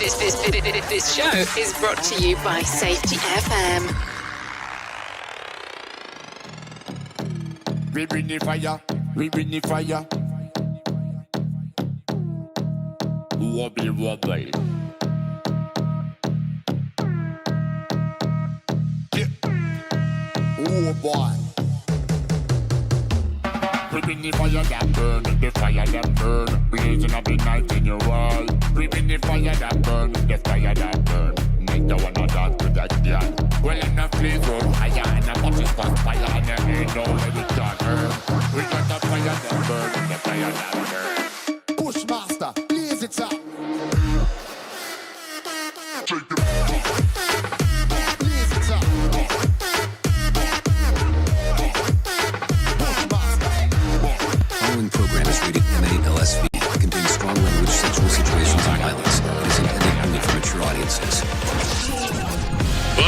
This show is brought to you by Safety FM. We bring the fire, we bring the fire. Wobble, wobble. Yeah. Oh boy. We bring the fire that burn, the fire that burn, blazing up the night in your wall. We bring the fire that burn, the fire that burn. Make the one of that with that girl. Well, in the place on fire and the box is on fire and there ain't no way we can burn. We got the fire that burn, the fire that burn. Bushmaster, blaze it up. Take the blaze it up. Following program is rated MALSV. It contains strong language, sexual situations, and violence. It is intended only for mature audiences.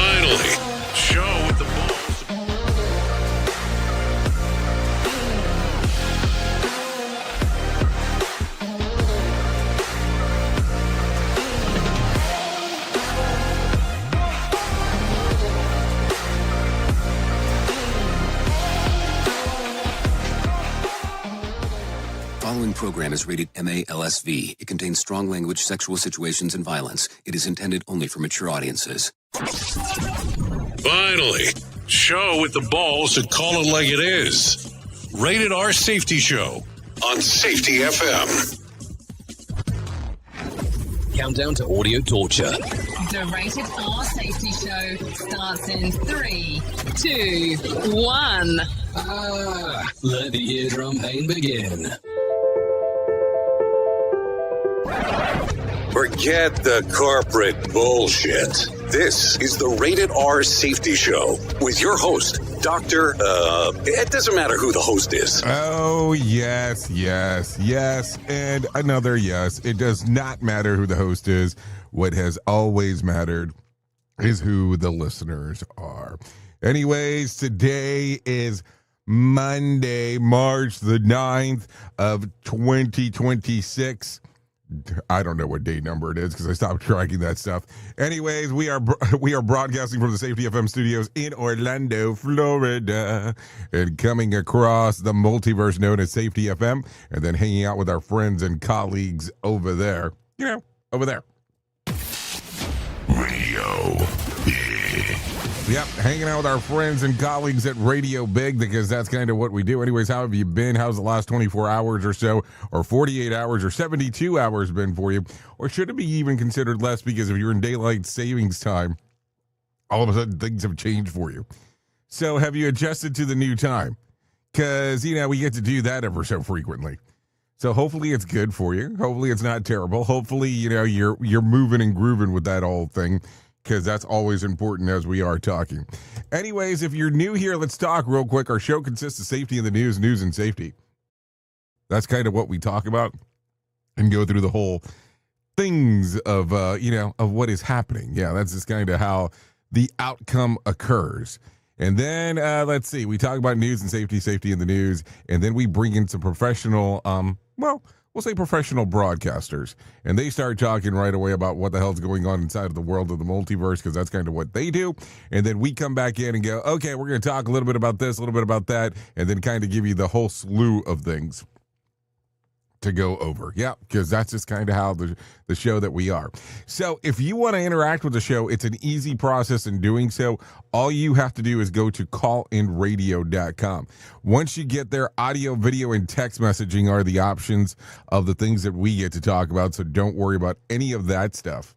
Finally, show with the balls. Following program is rated MALSV. It contains strong language, sexual situations, and violence. It is intended only for mature audiences. Finally, show with the balls to call it like it is. Rated R Safety Show on Safety FM. Countdown to audio torture. The Rated R Safety Show starts in 3, 2, 1. Let the eardrum pain begin. Forget the corporate bullshit. This is the Rated R Safety Show with your host, Dr. It doesn't matter who the host is. Oh, yes, and another yes. It does not matter who the host is. What has always mattered is who the listeners are. Anyways, today is Monday, March the 9th of 2026. I don't know what date number it is because I stopped tracking that stuff. Anyways, we are broadcasting from the Safety FM studios in Orlando, Florida, and coming across the multiverse known as Safety FM, and then hanging out with our friends and colleagues over there. You know, over there. Radio Big. Yep, hanging out with our friends and colleagues at Radio Big because that's kind of what we do. Anyways, how have you been? How's the last 24 hours or so, or 48 hours, or 72 hours been for you? Or should it be even considered less because if you're in daylight savings time, all of a sudden things have changed for you. So have you adjusted to the new time? Because, you know, we get to do that ever so frequently. So hopefully it's good for you. Hopefully it's not terrible. Hopefully, you know, you're moving and grooving with that whole thing, because that's always important as we are talking. Anyways, if you're new here, let's talk real quick. Our show consists of safety in the news and safety. That's kind of what we talk about and go through the whole things of, of what is happening. Yeah, that's just kind of how the outcome occurs. And then, let's see, we talk about news and safety in the news, and then we bring in some professional, we'll say professional broadcasters, and they start talking right away about what the hell's going on inside of the world of the multiverse, because that's kind of what they do. And then we come back in and go, okay, we're going to talk a little bit about this, a little bit about that, and then kind of give you the whole slew of things to go over. Yeah, because that's just kind of how the show that we are. So if you want to interact with the show, it's an easy process in doing so. All you have to do is go to callinradio.com. Once you get there, audio, video, and text messaging are the options of the things that we get to talk about. So don't worry about any of that stuff,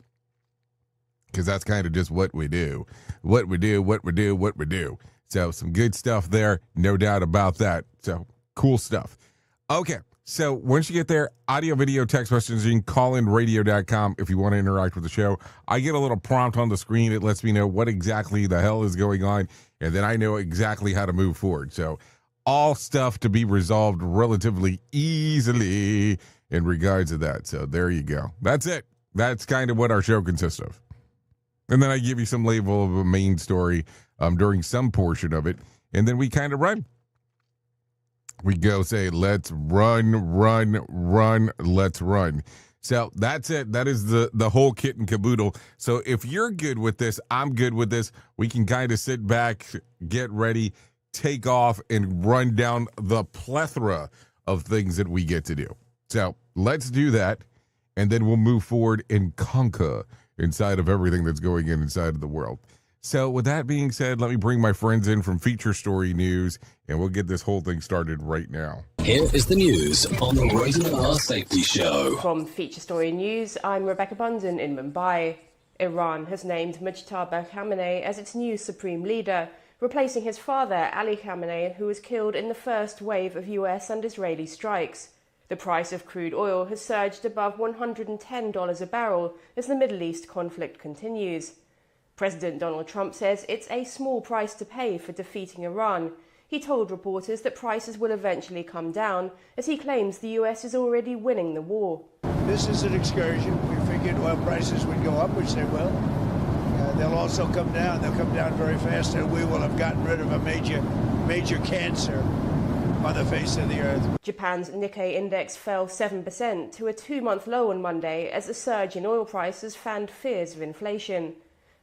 because that's kind of just what we do. What we do. So some good stuff there, no doubt about that. So cool stuff. Okay. So once you get there, audio, video, text messaging, callinradio.com if you want to interact with the show. I get a little prompt on the screen. It lets me know what exactly the hell is going on, and then I know exactly how to move forward. So all stuff to be resolved relatively easily in regards to that. So there you go. That's it. That's kind of what our show consists of. And then I give you some label of a main story during some portion of it, and then we kind of run. We go say, let's run, let's run. So that's it. That is the whole kit and caboodle. So if you're good with this, I'm good with this. We can kind of sit back, get ready, take off, and run down the plethora of things that we get to do. So let's do that, and then we'll move forward and conquer inside of everything that's going inside of the world. So with that being said, let me bring my friends in from Feature Story News, and we'll get this whole thing started right now. Here is the news on the Rated R Safety Show. From Feature Story News, I'm Rebecca Bunden in Mumbai. Iran has named Tabar Khamenei as its new supreme leader, replacing his father, Ali Khamenei, who was killed in the first wave of US and Israeli strikes. The price of crude oil has surged above $110 a barrel as the Middle East conflict continues. President Donald Trump says it's a small price to pay for defeating Iran. He told reporters that prices will eventually come down, as he claims the US is already winning the war. This is an excursion. We figured oil prices would go up, which they will. They'll also come down. They'll come down very fast, and we will have gotten rid of a major cancer on the face of the earth. Japan's Nikkei index fell 7% to a 2-month low on Monday as a surge in oil prices fanned fears of inflation.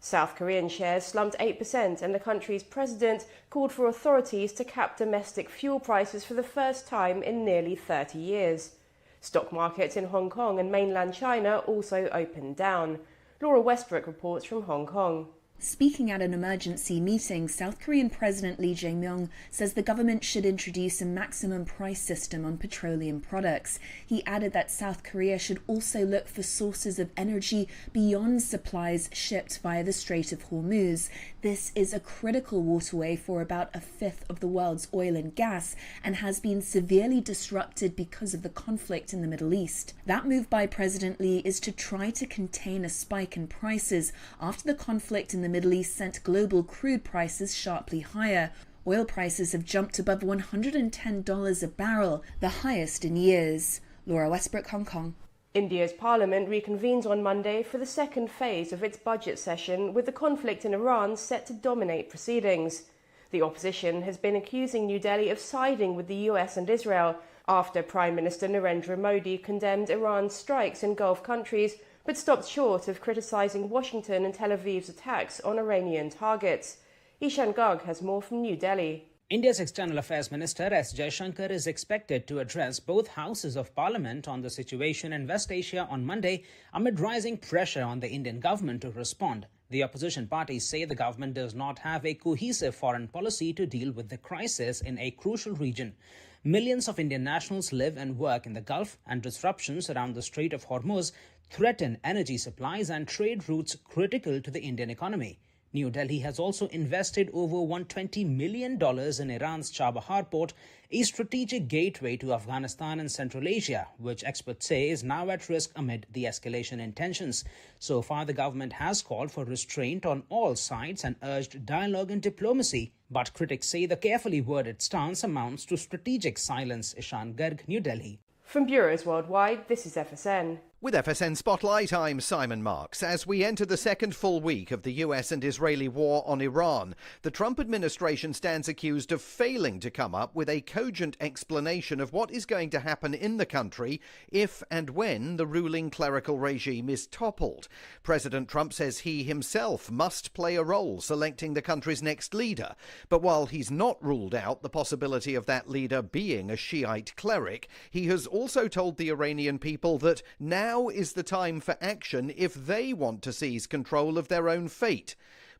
South Korean shares slumped 8%, and the country's president called for authorities to cap domestic fuel prices for the first time in nearly 30 years. Stock markets in Hong Kong and mainland China also opened down. Laura Westbrook reports from Hong Kong. Speaking at an emergency meeting, South Korean President Lee Jae-myung says the government should introduce a maximum price system on petroleum products. He added that South Korea should also look for sources of energy beyond supplies shipped via the Strait of Hormuz. This is a critical waterway for about a fifth of the world's oil and gas and has been severely disrupted because of the conflict in the Middle East. That move by President Lee is to try to contain a spike in prices after the conflict in the Middle East sent global crude prices sharply higher. Oil prices have jumped above $110 a barrel, the highest in years. Laura Westbrook, Hong Kong. India's parliament reconvenes on Monday for the second phase of its budget session, with the conflict in Iran set to dominate proceedings. The opposition has been accusing New Delhi of siding with the US and Israel after Prime Minister Narendra Modi condemned Iran's strikes in Gulf countries, but stopped short of criticising Washington and Tel Aviv's attacks on Iranian targets. Ishan Garg has more from New Delhi. India's External Affairs Minister S. Jaishankar is expected to address both houses of parliament on the situation in West Asia on Monday amid rising pressure on the Indian government to respond. The opposition parties say the government does not have a cohesive foreign policy to deal with the crisis in a crucial region. Millions of Indian nationals live and work in the Gulf, and disruptions around the Strait of Hormuz threaten energy supplies and trade routes critical to the Indian economy. New Delhi has also invested over $120 million in Iran's Chabahar port, a strategic gateway to Afghanistan and Central Asia, which experts say is now at risk amid the escalation in tensions. So far, the government has called for restraint on all sides and urged dialogue and diplomacy. But critics say the carefully worded stance amounts to strategic silence. Ishan Garg, New Delhi. From bureaus worldwide, this is FSN. With FSN Spotlight, I'm Simon Marks. As we enter the second full week of the US and Israeli war on Iran, the Trump administration stands accused of failing to come up with a cogent explanation of what is going to happen in the country if and when the ruling clerical regime is toppled. President Trump says he himself must play a role selecting the country's next leader. But while he's not ruled out the possibility of that leader being a Shiite cleric, he has also told the Iranian people that now is the time for action if they want to seize control of their own fate.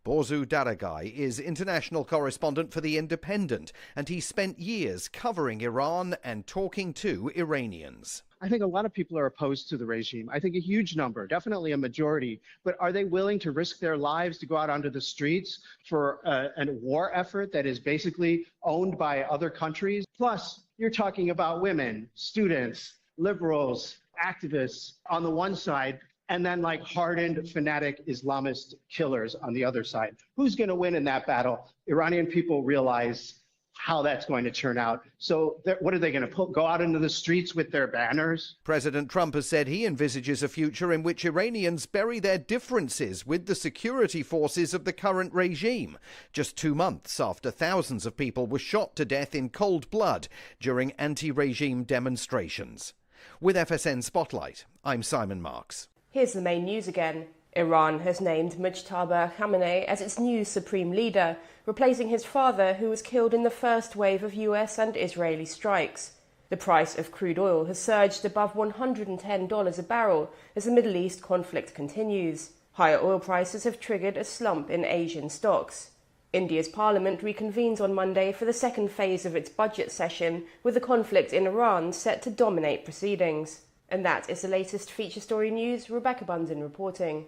Borzu Daragai is international correspondent for The Independent, and he spent years covering Iran and talking to Iranians. I think a lot of people are opposed to the regime. I think a huge number, definitely a majority. But are they willing to risk their lives to go out onto the streets for a war effort that is basically owned by other countries? Plus, you're talking about women, students, liberals, activists on the one side, and then like hardened fanatic Islamist killers on the other side. Who's going to win in that battle? Iranian people realize how that's going to turn out. So what are they going to go out into the streets with their banners? President Trump has said he envisages a future in which Iranians bury their differences with the security forces of the current regime, just 2 months after thousands of people were shot to death in cold blood during anti-regime demonstrations. With FSN Spotlight, I'm Simon Marks. Here's the main news again. Iran has named Tabar Khamenei as its new supreme leader, replacing his father, who was killed in the first wave of US and Israeli strikes. The price of crude oil has surged above $110 a barrel as the Middle East conflict continues. Higher oil prices have triggered a slump in Asian stocks. India's parliament reconvenes on Monday for the second phase of its budget session, with the conflict in Iran set to dominate proceedings. And that is the latest feature story news. Rebecca Bunzen reporting.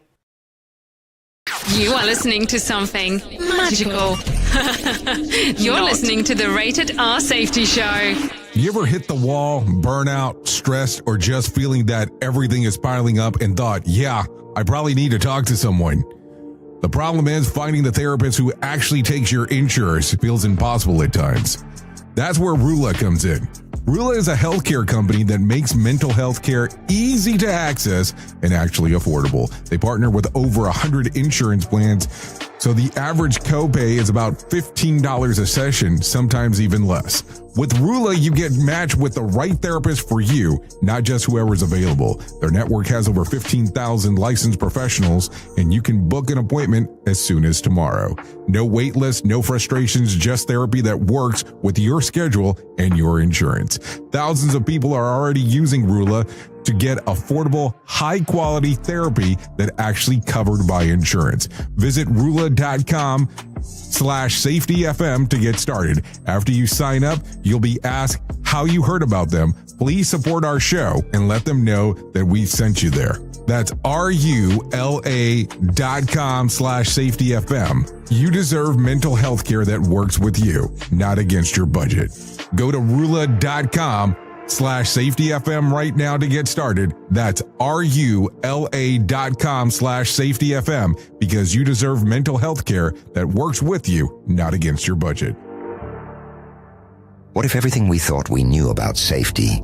You are listening to something magical. You're listening to the Rated R Safety Show. You ever hit the wall, burnout, stressed, or just feeling that everything is piling up and thought, yeah, I probably need to talk to someone? The problem is finding the therapist who actually takes your insurance feels impossible at times. That's where Rula comes in. Rula is a healthcare company that makes mental health care easy to access and actually affordable. They partner with over 100 insurance plans, so the average copay is about $15 a session, sometimes even less. With Rula, you get matched with the right therapist for you, not just whoever's available. Their network has over 15,000 licensed professionals, and you can book an appointment as soon as tomorrow. No wait list, no frustrations, just therapy that works with your schedule and your insurance. Thousands of people are already using Rula to get affordable, high-quality therapy that actually covered by insurance. Visit Rula.com/safetyfm to get started. After you sign up, you'll be asked how you heard about them. Please support our show and let them know that we sent you there. That's RULA.com/safetyfm. You deserve mental health care that works with you, not against your budget. Go to Rula.com/safetyfm right now to get started. That's RULA.com/safetyfm, because you deserve mental health care that works with you, not against your budget. What if everything we thought we knew about safety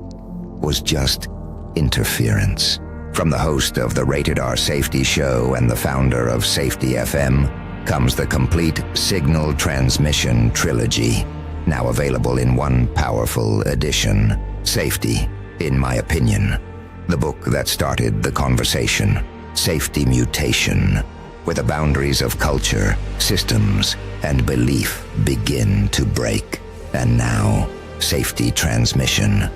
was just interference? From the host of the Rated R Safety Show and the founder of Safety FM comes the complete signal transmission trilogy, now available in one powerful edition. Safety, in my opinion, the book that started the conversation. Safety Mutation, where the boundaries of culture, systems, and belief begin to break. And now, Safety Transmission,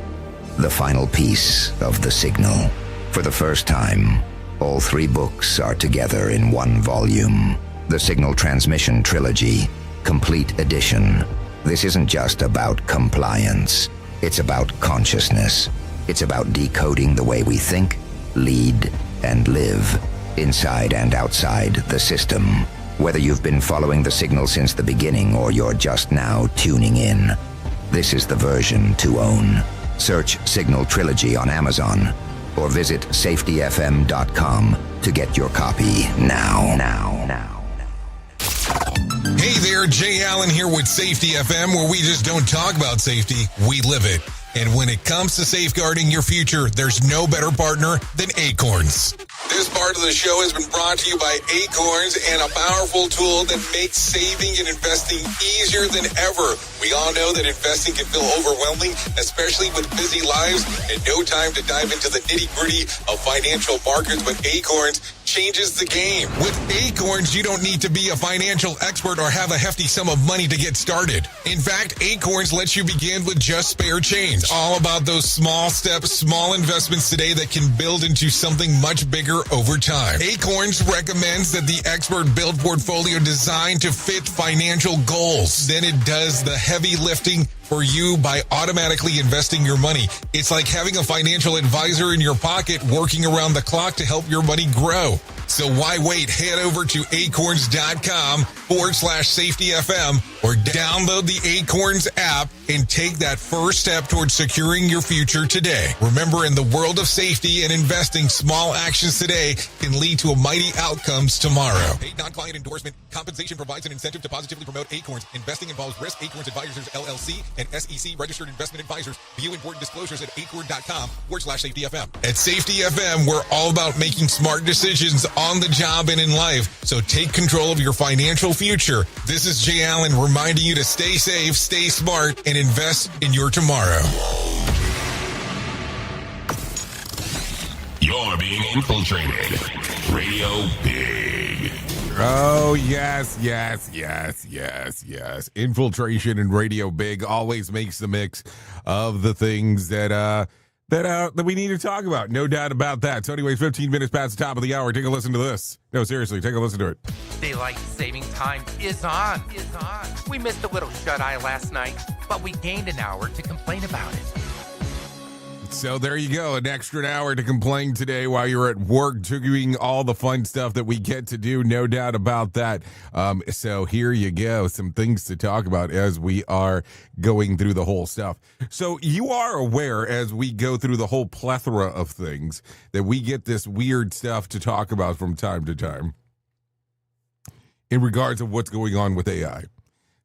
the final piece of the signal. For the first time, all three books are together in one volume. The Signal Transmission Trilogy, Complete Edition. This isn't just about compliance. It's about consciousness. It's about decoding the way we think, lead, and live, inside and outside the system. Whether you've been following the signal since the beginning or you're just now tuning in, this is the version to own. Search Signal Trilogy on Amazon or visit safetyfm.com to get your copy now. Hey there, Jay Allen here with Safety FM, where we just don't talk about safety, we live it. And when it comes to safeguarding your future, there's no better partner than Acorns. This part of the show has been brought to you by Acorns, and a powerful tool that makes saving and investing easier than ever. We all know that investing can feel overwhelming, especially with busy lives and no time to dive into the nitty-gritty of financial markets, but Acorns changes the game. With Acorns, you don't need to be a financial expert or have a hefty sum of money to get started. In fact, Acorns lets you begin with just spare change. It's all about those small steps, small investments today that can build into something much bigger over time. Acorns recommends that the expert build portfolio designed to fit financial goals. Then it does the heavy lifting for you by automatically investing your money. It's like having a financial advisor in your pocket working around the clock to help your money grow. So why wait? Head over to acorns.com/safetyfm or download the Acorns app and take that first step towards securing your future today. Remember, in the world of safety and investing, small actions today can lead to mighty outcomes tomorrow. Paid non-client endorsement. Compensation provides an incentive to positively promote Acorns. Investing involves risk. Acorns Advisors, LLC, and SEC registered investment advisors. View important disclosures at acorn.com/safetyfm. At Safety FM, we're all about making smart decisions on the job and in life. So take control of your financial future. This is Jay Allen reminding you to stay safe, stay smart, and invest in your tomorrow. You're being infiltrated. Radio Big. Oh, yes. Infiltration and Radio Big always makes the mix of the things that we need to talk about. No doubt about that. So anyways, 15 minutes past the top of the hour. Take a listen to this. No, seriously, take a listen to it. Daylight saving time is on. We missed a little shut-eye last night, but we gained an hour to complain about it. So there you go, an extra hour to complain today while you're at work doing all the fun stuff that we get to do, no doubt about that. So here you go, some things to talk about as we are going through the whole stuff. So you are aware as we go through the whole plethora of things that we get this weird stuff to talk about from time to time in regards of what's going on with AI.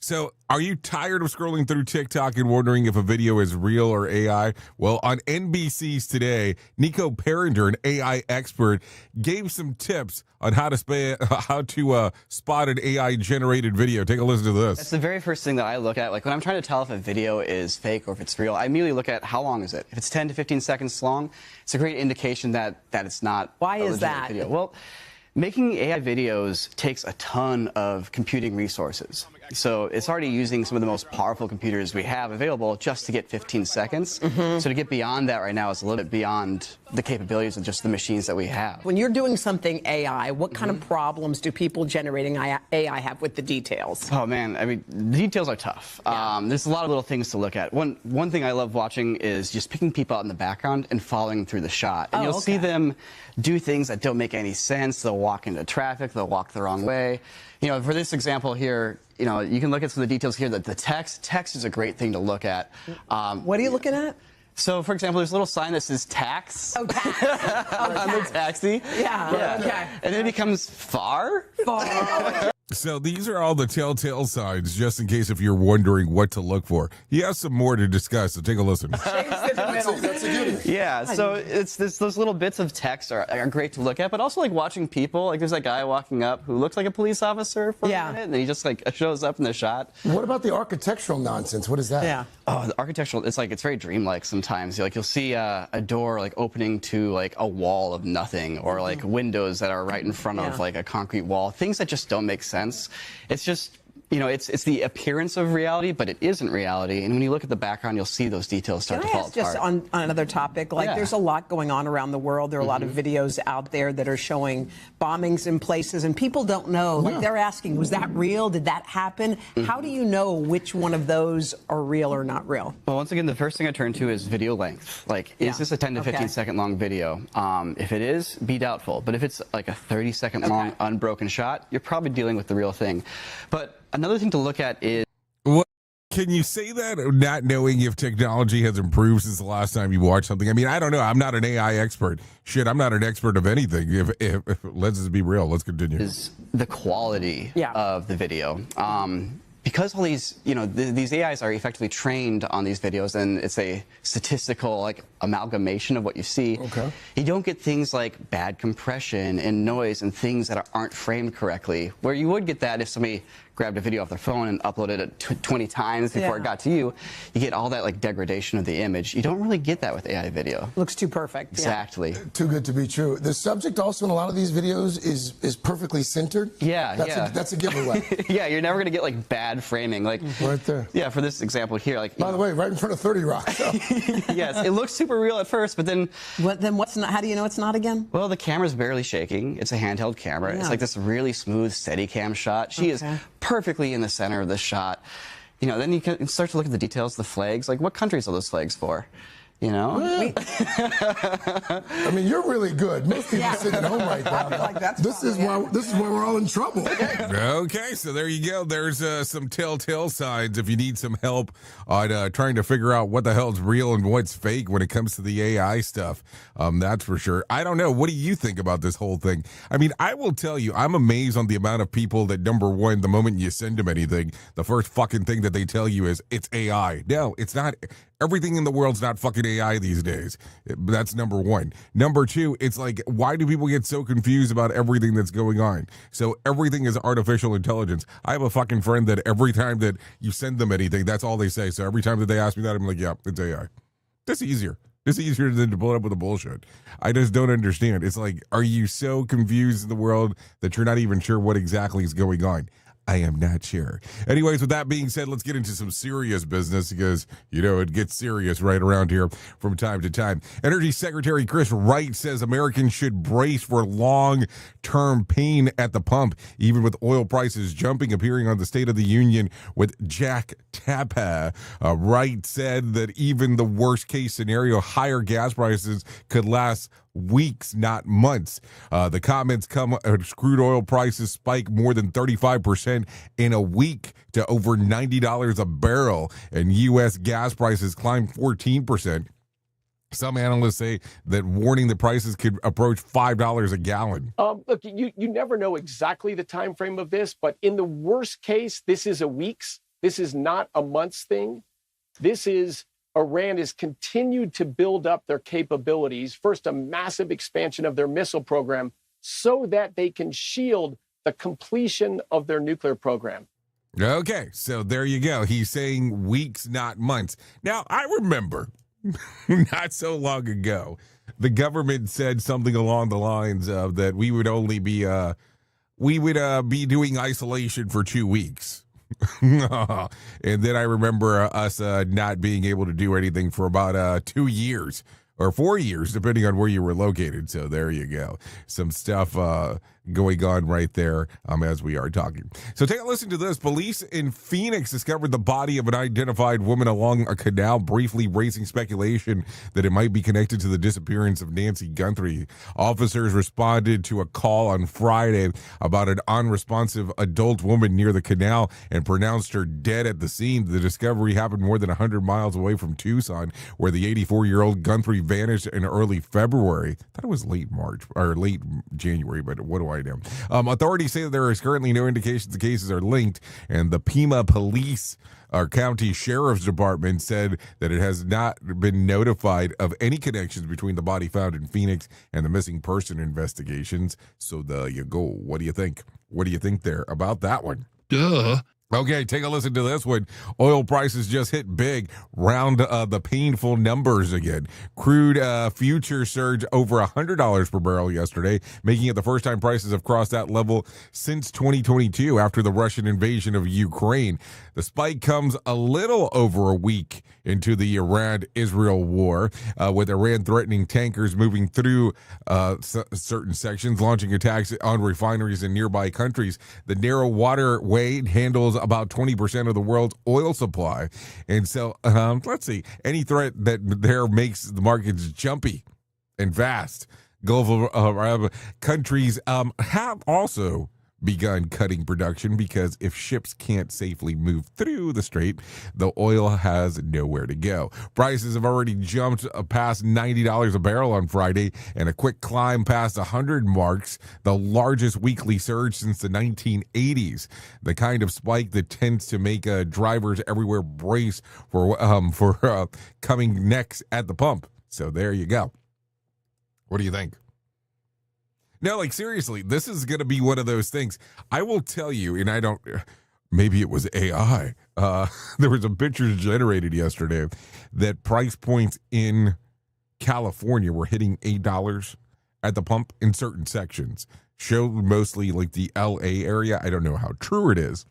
So, are you tired of scrolling through TikTok and wondering if a video is real or AI? Well, on NBC's Today, Nico Parender, an AI expert, gave some tips on how to spot an AI-generated video. Take a listen to this. That's the very first thing that I look at. Like, when I'm trying to tell if a video is fake or if it's real, I immediately look at how long is it. If it's 10 to 15 seconds long, it's a great indication that it's not Why a is legitimate that? video. Well, making AI videos takes a ton of computing resources. So it's already using some of the most powerful computers we have available just to get 15 seconds. So to get beyond that right now is a little bit beyond the capabilities of just the machines that we have. When you're doing something AI, what kind of problems do people generating AI have with the details? Oh man, I mean, the details are tough. There's a lot of little things to look at. One thing I love watching is just picking people out in the background and following through the shot. And you'll see them do things that don't make any sense. They'll walk into traffic, they'll walk the wrong way. You know, for this example here, you know, you can look at some of the details here. That the text is a great thing to look at. What are you looking at? So, for example, there's a little sign that says tax. Oh, tax. On the taxi. Yeah. Okay. And then it becomes far. So these are all the telltale signs, just in case if you're wondering what to look for. He has some more to discuss, so take a listen. That's a good one. Yeah, so it's those little bits of text are great to look at, but also like watching people. Like there's that guy walking up who looks like a police officer for a minute, and then he just like shows up in the shot. What about the architectural nonsense? What is that? Yeah. Oh, the architectural, it's very dreamlike sometimes. You'll see a door like opening to like a wall of nothing, or like windows that are right in front of like a concrete wall. Things that just don't make sense. It's just, you know, it's the appearance of reality, but it isn't reality. And when you look at the background, you'll see those details start to fall apart. Just on another topic, like there's a lot going on around the world. There are a lot of videos out there that are showing bombings in places, and people don't know. Like they're asking, was that real? Did that happen? How do you know which one of those are real or not real? Well, once again, the first thing I turn to is video length. Like, is this a 10 to 15 second long video? If it is, be doubtful. But if it's like a 30-second long unbroken shot, you're probably dealing with the real thing. But another thing to look at is... What? Can you say that not knowing if technology has improved since the last time you watched something? I mean, I don't know. I'm not an AI expert. Shit, I'm not an expert of anything. If let's just be real. Let's continue. Is the quality of the video. Because all these, you know, these AIs are effectively trained on these videos, and it's a statistical like amalgamation of what you see. You don't get things like bad compression and noise and things that aren't framed correctly, where you would get that if somebody grabbed a video off their phone and uploaded it 20 times before it got to you. You get all that like degradation of the image. You don't really get that with AI video. Looks too perfect. Exactly. Too good to be true. The subject also in a lot of these videos is perfectly centered. That's a giveaway. Yeah, you're never gonna get like bad framing. Like right there. Yeah, for this example here, like by the way, right in front of 30 Rock. So. Yes, it looks super real at first, but then what's not? How do you know it's not again? Well, the camera's barely shaking. It's a handheld camera. It's like this really smooth, steady cam shot. She is perfectly in the center of the shot. You know, then you can start to look at the details, the flags. Like, what countries are those flags for? You know? I mean, you're really good. Most people sitting at home right now. Like this is why we're all in trouble. Okay, so there you go. There's some telltale signs if you need some help on trying to figure out what the hell's real and what's fake when it comes to the AI stuff. That's for sure. I don't know. What do you think about this whole thing? I mean, I will tell you, I'm amazed on the amount of people that, number one, the moment you send them anything, the first fucking thing that they tell you is it's AI. No, it's not. Everything in the world's not fucking AI these days. That's number one. Number two, it's like, why do people get so confused about everything that's going on? So everything is artificial intelligence. I have a fucking friend that every time that you send them anything, that's all they say. So every time that they ask me that, I'm like, yeah, it's AI. That's easier. It's easier than to pull it up with the bullshit. I just don't understand. It's like, are you so confused in the world that you're not even sure what exactly is going on? I am not sure. Anyways, with that being said, let's get into some serious business because, it gets serious right around here from time to time. Energy Secretary Chris Wright says Americans should brace for long-term pain at the pump, even with oil prices jumping, appearing on the State of the Union with Jack Tapper. Wright said that even the worst-case scenario, higher gas prices could last weeks, not months. The comments come as crude oil prices spike more than 35% in a week to over $90 a barrel, and U.S. gas prices climbed 14%. Some analysts say that warning the prices could approach $5 a gallon. Look, you never know exactly the time frame of this, but in the worst case, this is a week's. This is not a month's thing. This is Iran has continued to build up their capabilities, first a massive expansion of their missile program, so that they can shield the completion of their nuclear program. Okay, so there you go. He's saying weeks, not months. Now, I remember not so long ago, the government said something along the lines of that we would only be be doing isolation for 2 weeks. And then I remember us not being able to do anything for about 2 years or 4 years, depending on where you were located. So there you go. Some stuff going on right there as we are talking. So take a listen to this. Police in Phoenix discovered the body of an unidentified woman along a canal, briefly raising speculation that it might be connected to the disappearance of Nancy Guthrie. Officers responded to a call on Friday about an unresponsive adult woman near the canal and pronounced her dead at the scene. The discovery happened more than 100 miles away from Tucson, where the 84-year-old Guthrie vanished in early February. I thought it was late March or late January, but what do I know? Authorities say that there is currently no indications the cases are linked, and the Pima Police or County Sheriff's Department said that it has not been notified of any connections between the body found in Phoenix and the missing person investigations. So there you go. What do you think? What do you think there about that one? Duh. Okay, take a listen to this one. Oil prices just hit big, round the painful numbers again. Crude futures surged over $100 per barrel yesterday, making it the first time prices have crossed that level since 2022 after the Russian invasion of Ukraine. The spike comes a little over a week into the Iran-Israel war, with Iran threatening tankers moving through certain sections, launching attacks on refineries in nearby countries. The narrow waterway handles about 20% of the world's oil supply. And so, let's see, any threat that there makes the markets jumpy and fast. Gulf of Arab countries have also begun cutting production because if ships can't safely move through the strait, the oil has nowhere to go. Prices have already jumped past $90 a barrel on Friday, and a quick climb past 100 marks the largest weekly surge since the 1980s. The kind of spike that tends to make drivers everywhere brace for coming next at the pump. So there you go. What do you think? No, like seriously, this is going to be one of those things. I will tell you, and I don't, maybe it was AI. There was a picture generated yesterday that price points in California were hitting $8 at the pump in certain sections. Showed mostly like the LA area. I don't know how true it is.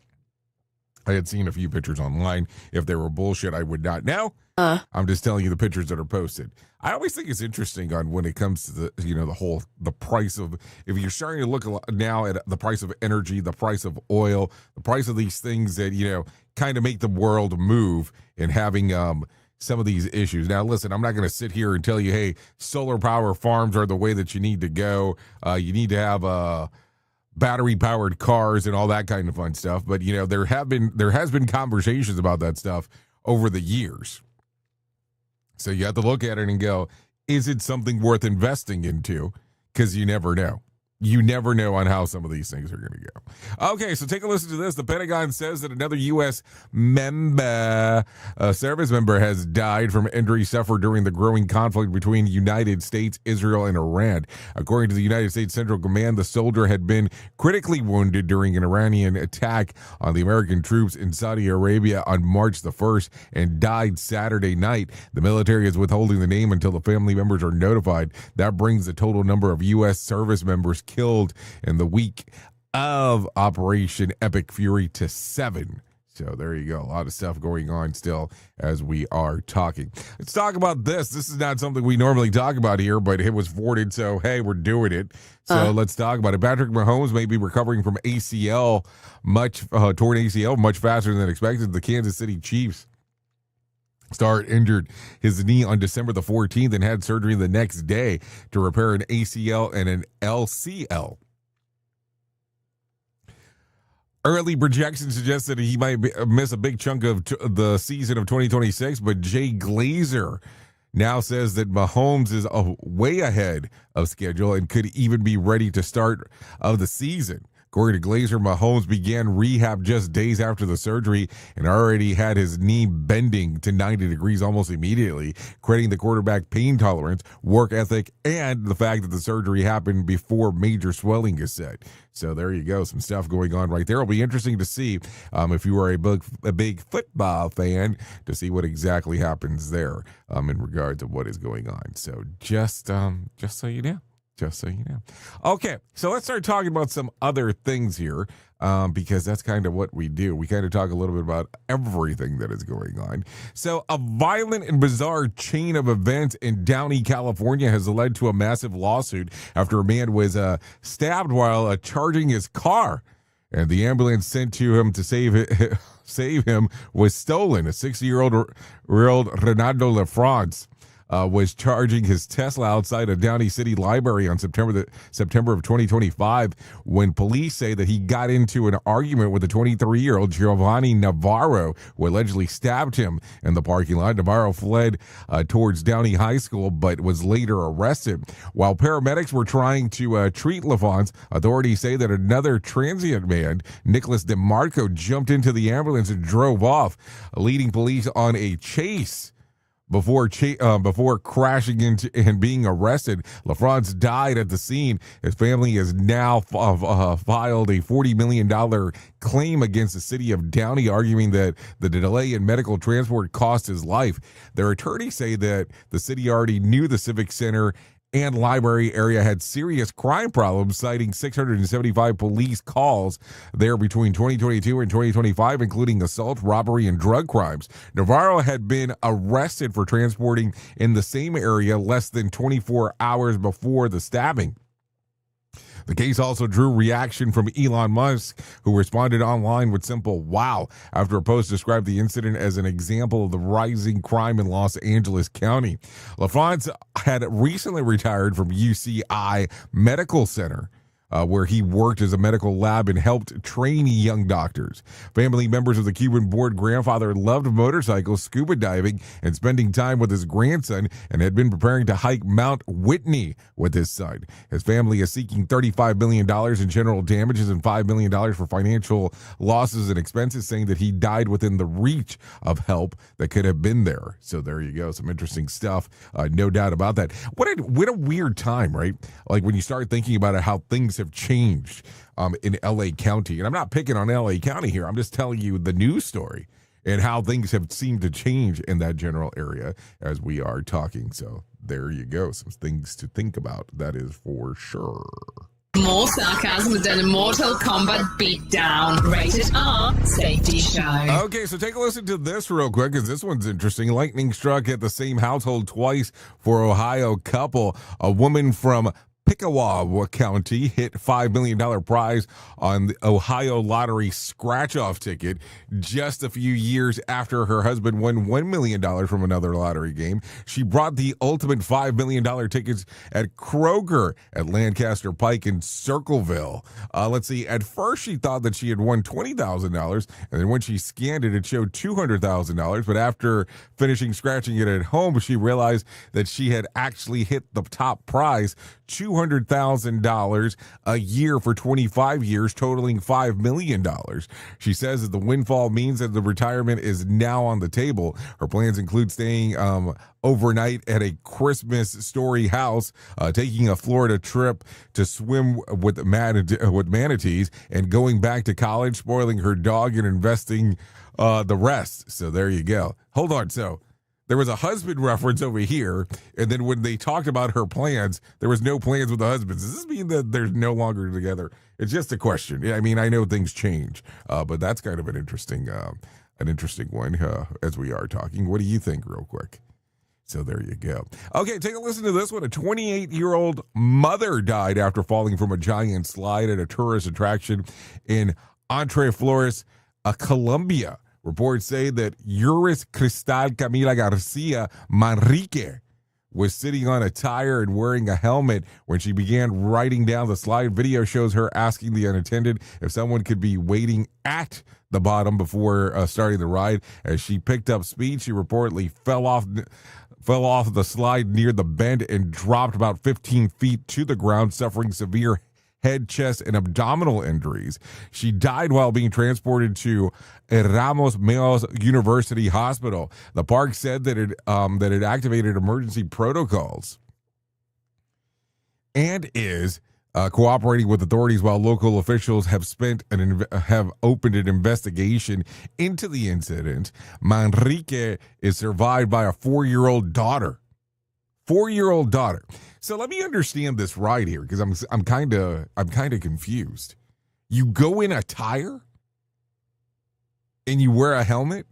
I had seen a few pictures online. If they were bullshit, I would not know. I'm just telling you the pictures that are posted. I always think it's interesting on when it comes to the price of, if you're starting to look now at the price of energy, the price of oil, the price of these things that, kind of make the world move, and having some of these issues. Now, listen, I'm not going to sit here and tell you, hey, solar power farms are the way that you need to go. You need to have battery-powered cars and all that kind of fun stuff. But, there has been conversations about that stuff over the years. So you have to look at it and go, is it something worth investing into? Because you never know. you never know on how some of these things are going to go. Okay, so take a listen to this. The Pentagon says that another U.S. service member has died from injuries suffered during the growing conflict between the United States, Israel, and Iran. According to the United States Central Command, the soldier had been critically wounded during an Iranian attack on the American troops in Saudi Arabia on March the 1st and died Saturday night. The military is withholding the name until the family members are notified. That brings the total number of U.S. service members killed in the week of Operation Epic Fury to 7. So there you go. A lot of stuff going on still as we are talking. Let's talk about this. This is not something we normally talk about here, but it was forwarded, so hey, we're doing it. So let's talk about it. Patrick Mahomes may be recovering from torn ACL much faster than expected. The Kansas City Chiefs star injured his knee on December the 14th and had surgery the next day to repair an ACL and an LCL. Early projections suggest that he might miss a big chunk of the season of 2026, but Jay Glazer now says that Mahomes is way ahead of schedule and could even be ready to start of the season. According to Glazer, Mahomes began rehab just days after the surgery and already had his knee bending to 90 degrees almost immediately, crediting the quarterback pain tolerance, work ethic, and the fact that the surgery happened before major swelling is set. So there you go. Some stuff going on right there. It'll be interesting to see if you are a big football fan to see what exactly happens there in regards to what is going on. So just so you know. Just so you know. Okay, so let's start talking about some other things here because that's kind of what we do. We kind of talk a little bit about everything that is going on. So a violent and bizarre chain of events in Downey, California has led to a massive lawsuit after a man was stabbed while charging his car. And the ambulance sent to him to save him was stolen. A 60-year-old Renato LaFrance was charging his Tesla outside a Downey City library on September of 2025 when police say that he got into an argument with a 23-year-old Giovanni Navarro, who allegedly stabbed him in the parking lot. Navarro fled towards Downey High School but was later arrested. While paramedics were trying to treat LaFrance, authorities say that another transient man, Nicholas DeMarco, jumped into the ambulance and drove off, leading police on a chase. Before crashing into and being arrested. LaFrance died at the scene. His family has now filed a $40 million claim against the city of Downey, arguing that the delay in medical transport cost his life. Their attorneys say that the city already knew the Civic Center and library area had serious crime problems, citing 675 police calls there between 2022 and 2025, including assault, robbery, and drug crimes. Navarro had been arrested for transporting in the same area less than 24 hours before the stabbing. The case also drew reaction from Elon Musk, who responded online with simple "wow" after a post described the incident as an example of the rising crime in Los Angeles County. LaFrance had recently retired from UCI Medical Center, where he worked as a medical lab and helped train young doctors. Family members of the Cuban-born grandfather loved motorcycles, scuba diving, and spending time with his grandson, and had been preparing to hike Mount Whitney with his son. His family is seeking $35 million in general damages and $5 million for financial losses and expenses, saying that he died within the reach of help that could have been there. So there you go. Some interesting stuff. No doubt about that. What a weird time, right? Like when you start thinking about it, how things have changed in LA County. And I'm not picking on LA County here. I'm just telling you the news story and how things have seemed to change in that general area as we are talking. So there you go. Some things to think about. That is for sure. More sarcasm than a Mortal Kombat beatdown. Rated R Safety Show. Okay, so take a listen to this real quick, because this one's interesting. Lightning struck at the same household twice for Ohio couple. A woman from Piqua County hit $5 million prize on the Ohio lottery scratch-off ticket just a few years after her husband won $1 million from another lottery game. She brought the ultimate $5 million tickets at Kroger at Lancaster Pike in Circleville. Let's see. At first, she thought that she had won $20,000, and then when she scanned it, it showed $200,000. But after finishing scratching it at home, she realized that she had actually hit the top prize, $200,000 $200,000 a year for 25 years, totaling $5 million. She says that the windfall means that the retirement is now on the table. Her plans include staying overnight at a Christmas story house, taking a Florida trip to swim with manatees, and going back to college, spoiling her dog, and investing the rest. So there you go. Hold on. So there was a husband reference over here, and then when they talked about her plans, there was no plans with the husbands. Does this mean that they're no longer together? It's just a question. I mean, I know things change, but that's kind of an interesting one as we are talking. What do you think, real quick? So there you go. Okay, take a listen to this one. A 28-year-old mother died after falling from a giant slide at a tourist attraction in Entre Flores, Colombia. Reports say that Uris Cristal Camila Garcia Manrique was sitting on a tire and wearing a helmet when she began riding down the slide. Video shows her asking the unattended if someone could be waiting at the bottom before starting the ride. As she picked up speed, she reportedly fell off the slide near the bend and dropped about 15 feet to the ground, suffering severe head, chest, and abdominal injuries. She died while being transported to Ramos Meos University Hospital. The park said that it activated emergency protocols and is cooperating with authorities, while local officials have opened an investigation into the incident. Manrique is survived by a 4-year-old daughter. 4-year-old daughter. So let me understand this right here, because I'm kind of confused. You go in a tire and you wear a helmet?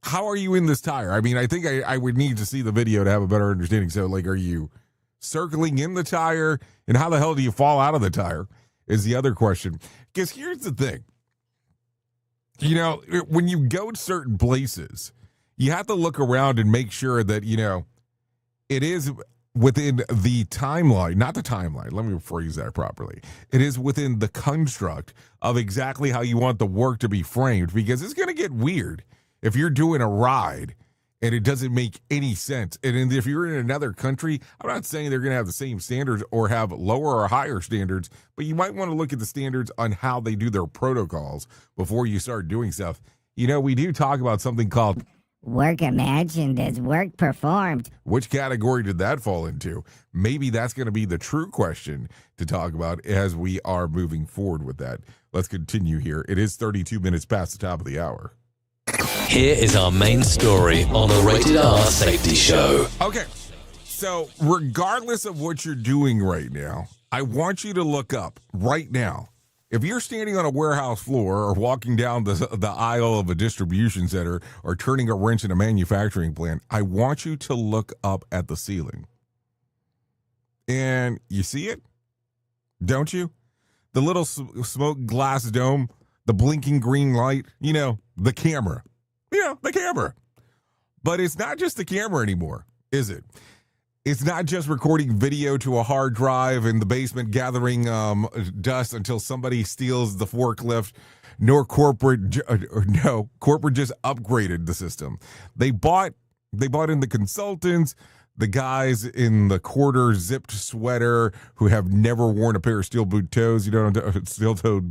How are you in this tire? I mean, I think I would need to see the video to have a better understanding. So, like, are you circling in the tire? And how the hell do you fall out of the tire is the other question. Because here's the thing. You know, when you go to certain places, you have to look around and make sure that, you know, it is within the timeline, not the timeline. Let me rephrase that properly. It is within the construct of exactly how you want the work to be framed, because it's going to get weird if you're doing a ride and it doesn't make any sense. And if you're in another country, I'm not saying they're going to have the same standards or have lower or higher standards, but you might want to look at the standards on how they do their protocols before you start doing stuff. You know, we do talk about something called work imagined as work performed. Which category did that fall into? Maybe that's going to be the true question to talk about as we are moving forward with that. Let's continue here. It is 32 minutes past the top of the hour. Here is our main story on the Rated R Safety Show. Okay, so regardless of what you're doing right now, I want you to look up right now. If you're standing on a warehouse floor or walking down the aisle of a distribution center or turning a wrench in a manufacturing plant, I want you to look up at the ceiling. And you see it? Don't you? The little smoke glass dome, the blinking green light, you know, the camera. Yeah, the camera. But it's not just the camera anymore, is it? It's not just recording video to a hard drive in the basement, gathering dust until somebody steals the forklift. Corporate just upgraded the system. They bought in the consultants, the guys in the quarter zipped sweater who have never worn a pair of steel-toed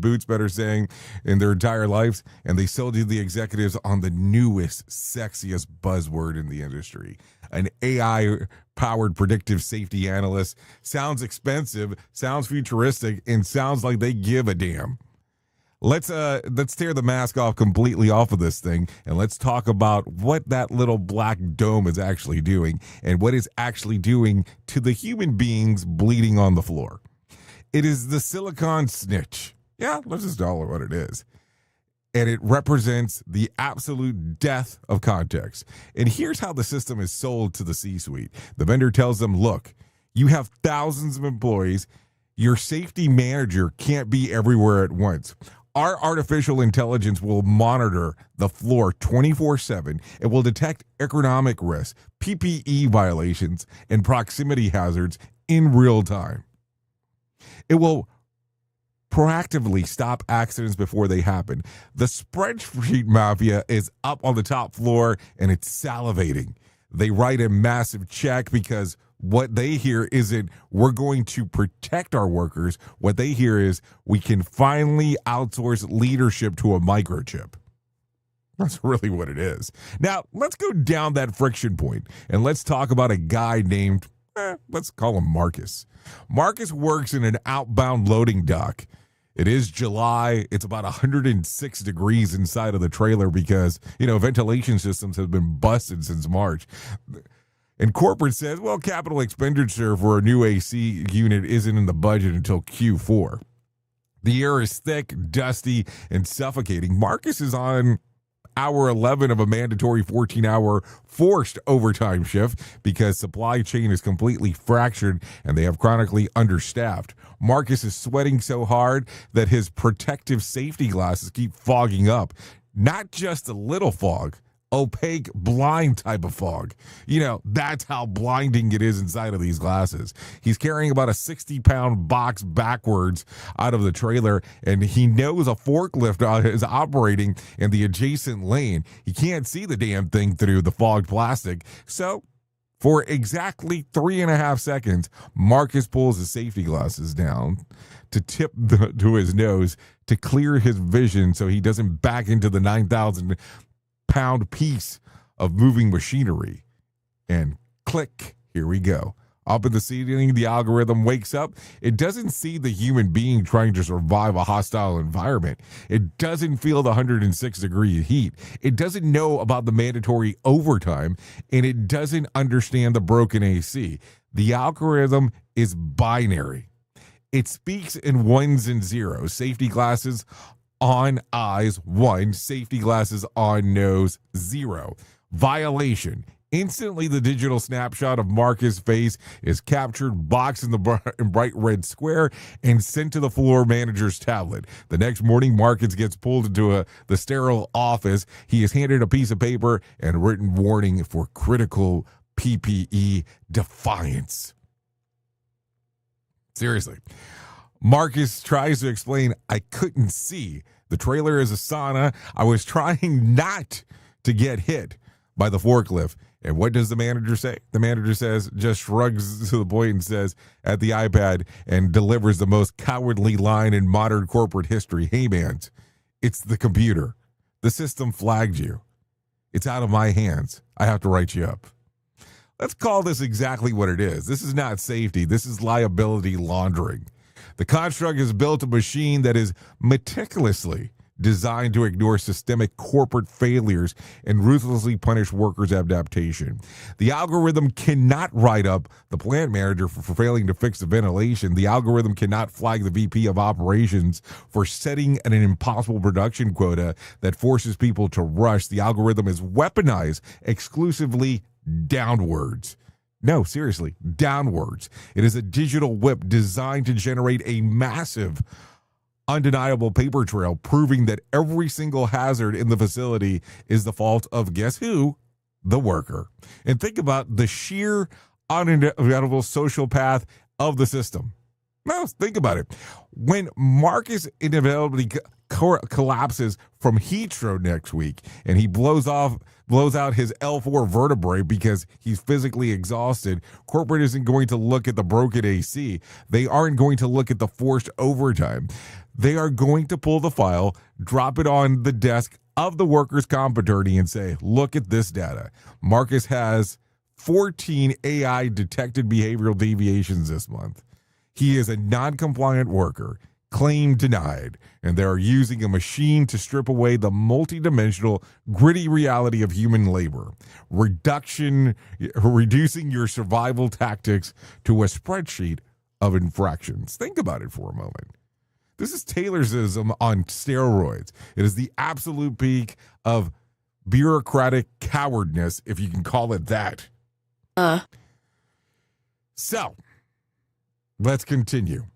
boots, better saying, in their entire lives, and they sold to the executives on the newest, sexiest buzzword in the industry. An AI-powered predictive safety analyst. Sounds expensive, sounds futuristic, and sounds like they give a damn. Let's tear the mask off completely off of this thing, and let's talk about what that little black dome is actually doing and what it's actually doing to the human beings bleeding on the floor. It is the silicon snitch. Yeah, let's just call it what it is. And it represents the absolute death of context. And here's how the system is sold to the C-suite. The vendor tells them, look, you have thousands of employees. Your safety manager can't be everywhere at once. Our artificial intelligence will monitor the floor 24/7. It will detect economic risks, PPE violations, and proximity hazards in real time. It will proactively stop accidents before they happen. The spreadsheet mafia is up on the top floor and it's salivating. They write a massive check because What they hear isn't we're going to protect our workers. What they hear is we can finally outsource leadership to a microchip. That's really what it is. Now, let's go down that friction point and let's talk about a guy named, let's call him Marcus. Marcus works in an outbound loading dock. It is July. It's about 106 degrees inside of the trailer because, ventilation systems have been busted since March. And corporate says, well, capital expenditure for a new AC unit isn't in the budget until Q4. The air is thick, dusty, and suffocating. Marcus is on hour 11 of a mandatory 14-hour forced overtime shift because supply chain is completely fractured and they have chronically understaffed. Marcus is sweating so hard that his protective safety glasses keep fogging up. Not just a little fog, opaque, blind type of fog. That's how blinding it is inside of these glasses. He's carrying about a 60-pound box backwards out of the trailer, and he knows a forklift is operating in the adjacent lane. He can't see the damn thing through the fogged plastic. So, for exactly 3.5 seconds, Marcus pulls his safety glasses down to tip to his nose to clear his vision so he doesn't back into the 9,000-pound piece of moving machinery. And click, here we go. Up in the ceiling, the algorithm wakes up. It doesn't see the human being trying to survive a hostile environment. It doesn't feel the 106-degree heat. It doesn't know about the mandatory overtime, and it doesn't understand the broken AC. The algorithm is binary. It speaks in ones and zeros. Safety glasses on eyes, 1. Safety glasses on nose, 0. Violation. Instantly, the digital snapshot of Marcus' face is captured, boxed in the bright red square, and sent to the floor manager's tablet. The next morning, Marcus gets pulled into the sterile office. He is handed a piece of paper and a written warning for critical PPE defiance. Seriously. Marcus tries to explain, I couldn't see. The trailer is a sauna. I was trying not to get hit by the forklift. And what does the manager say? The manager just shrugs to the point and says at the iPad and delivers the most cowardly line in modern corporate history. Hey, man, it's the computer. The system flagged you. It's out of my hands. I have to write you up. Let's call this exactly what it is. This is not safety. This is liability laundering. The construct has built a machine that is meticulously designed to ignore systemic corporate failures and ruthlessly punish workers' adaptation. The algorithm cannot write up the plant manager for failing to fix the ventilation. The algorithm cannot flag the VP of operations for setting an impossible production quota that forces people to rush. The algorithm is weaponized exclusively downwards. No, seriously, downwards. It is a digital whip designed to generate a massive, undeniable paper trail proving that every single hazard in the facility is the fault of, guess who? The worker. And think about the sheer unavoidable social path of the system. Now, think about it. When Marcus inevitably collapses from heat stroke next week and he blows out his L4 vertebrae because he's physically exhausted, corporate isn't going to look at the broken AC. They aren't going to look at the forced overtime. They are going to pull the file, drop it on the desk of the workers' comp attorney and say, look at this data. Marcus has 14 AI detected behavioral deviations this month. He is a non-compliant worker, claim denied, and they are using a machine to strip away the multidimensional, gritty reality of human labor. Reducing your survival tactics to a spreadsheet of infractions. Think about it for a moment. This is Taylorism on steroids. It is the absolute peak of bureaucratic cowardness, if you can call it that. So, let's continue.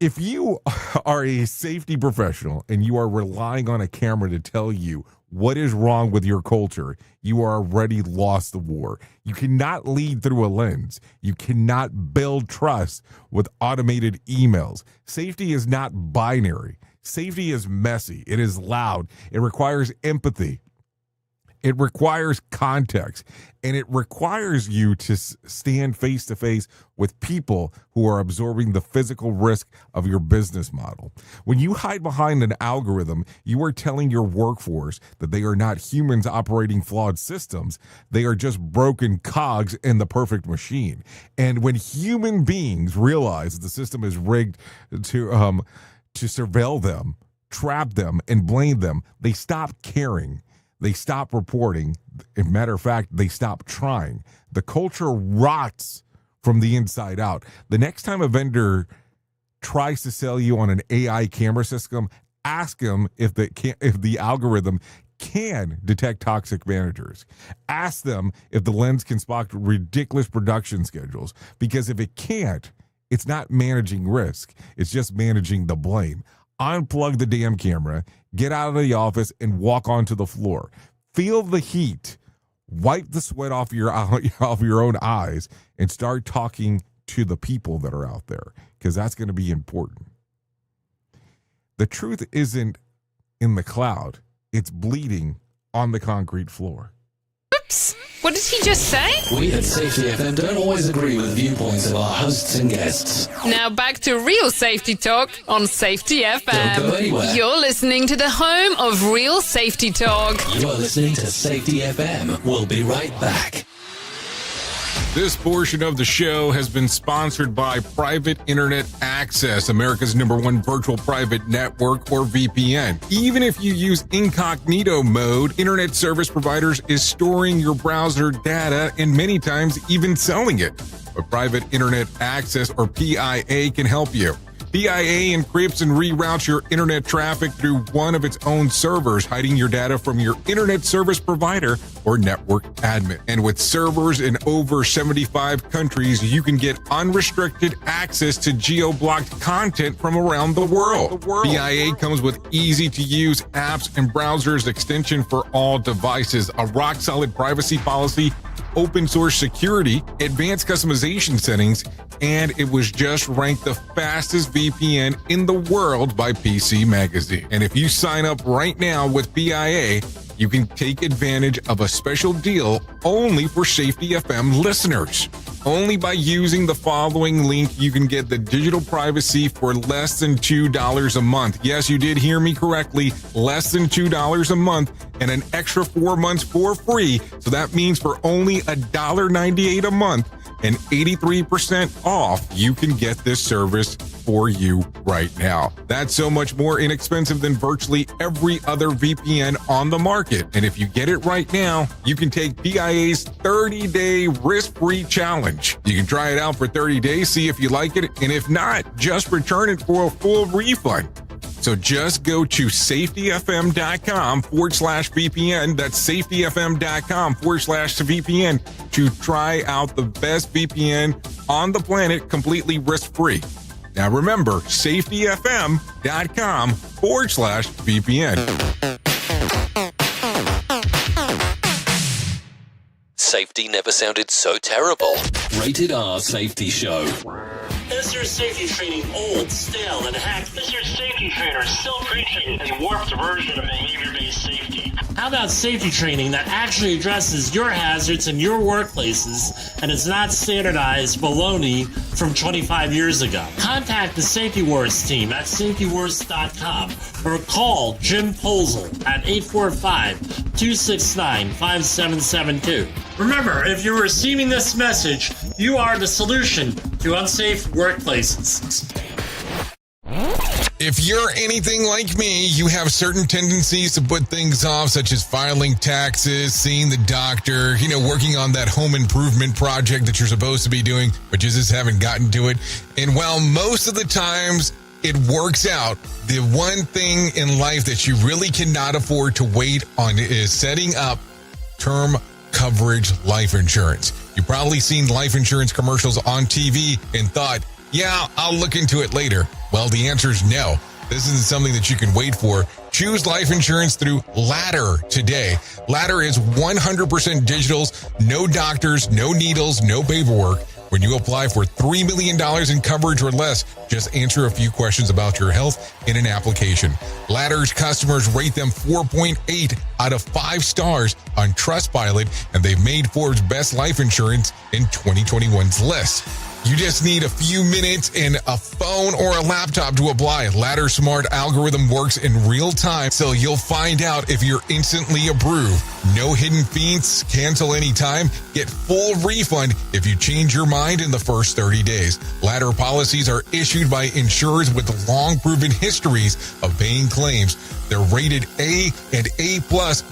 If you are a safety professional and you are relying on a camera to tell you what is wrong with your culture, you are already lost the war. You cannot lead through a lens. You cannot build trust with automated emails. Safety is not binary. Safety is messy. It is loud. It requires empathy. It requires context, and it requires you to stand face to face with people who are absorbing the physical risk of your business model. When you hide behind an algorithm, you are telling your workforce that they are not humans operating flawed systems. They are just broken cogs in the perfect machine. And when human beings realize the system is rigged to surveil them, trap them, and blame them, they stop caring. They stop reporting. As a matter of fact, they stop trying. The culture rots from the inside out. The next time a vendor tries to sell you on an AI camera system, ask them if the algorithm can detect toxic managers. Ask them if the lens can spot ridiculous production schedules, because if it can't, it's not managing risk. It's just managing the blame. Unplug the damn camera, get out of the office, and walk onto the floor. Feel the heat. Wipe the sweat off your own eyes and start talking to the people that are out there, because that's going to be important. The truth isn't in the cloud. It's bleeding on the concrete floor. Oops. What did he just say? We at Safety FM don't always agree with the viewpoints of our hosts and guests. Now back to real safety talk on Safety FM. Don't go anywhere. You're listening to the home of real safety talk. You are listening to Safety FM. We'll be right back. This portion of the show has been sponsored by Private Internet Access, America's #1 virtual private network, or VPN. Even if you use incognito mode, internet service providers is storing your browser data and many times even selling it. But Private Internet Access, or PIA, can help you. PIA encrypts and reroutes your internet traffic through one of its own servers, hiding your data from your internet service provider or network admin. And with servers in over 75 countries, you can get unrestricted access to geo-blocked content from around the world. PIA comes with easy-to-use apps and browsers extension for all devices, a rock-solid privacy policy, open source security, advanced customization settings, and it was just ranked the fastest VPN in the world by PC Magazine. And if you sign up right now with PIA, you can take advantage of a special deal only for Safety FM listeners. Only by using the following link, you can get the digital privacy for less than $2 a month. Yes, you did hear me correctly, less than $2 a month, and an extra 4 months for free. So that means for only $1.98 a month and 83% off, you can get this service for you right now. That's so much more inexpensive than virtually every other VPN on the market. And if you get it right now, you can take PIA's 30-day risk-free challenge. You can try it out for 30 days, see if you like it, and if not, just return it for a full refund. So just go to safetyfm.com/VPN. That's safetyfm.com/VPN to try out the best VPN on the planet completely risk-free. Now remember, safetyfm.com/VPN. Safety never sounded so terrible. Rated R Safety Show. Is your safety training old, stale, and hacked? Is your safety trainer still preaching a warped version of behavior-based safety? How about safety training that actually addresses your hazards in your workplaces and is not standardized baloney from 25 years ago? Contact the Safety Wars team at safetywars.com or call Jim Posel at 845-269-5772. Remember, if you're receiving this message, you are the solution to unsafe workplaces. If you're anything like me, you have certain tendencies to put things off, such as filing taxes, seeing the doctor, working on that home improvement project that you're supposed to be doing, but you just haven't gotten to it. And while most of the times it works out, the one thing in life that you really cannot afford to wait on is setting up term coverage life insurance. You've probably seen life insurance commercials on TV and thought, yeah, I'll look into it later. Well, the answer is no. This isn't something that you can wait for. Choose life insurance through Ladder today. Ladder is 100% digitals, no doctors, no needles, no paperwork. When you apply for $3 million in coverage or less, just answer a few questions about your health in an application. Ladder's customers rate them 4.8 out of 5 stars on Trustpilot, and they've made Forbes' best life insurance in 2021's list. You just need a few minutes and a phone or a laptop to apply. Ladder's smart algorithm works in real time, so you'll find out if you're instantly approved. No hidden fees, cancel anytime, get full refund if you change your mind in the first 30 days. Ladder policies are issued by insurers with long proven histories of paying claims. They're rated A and A+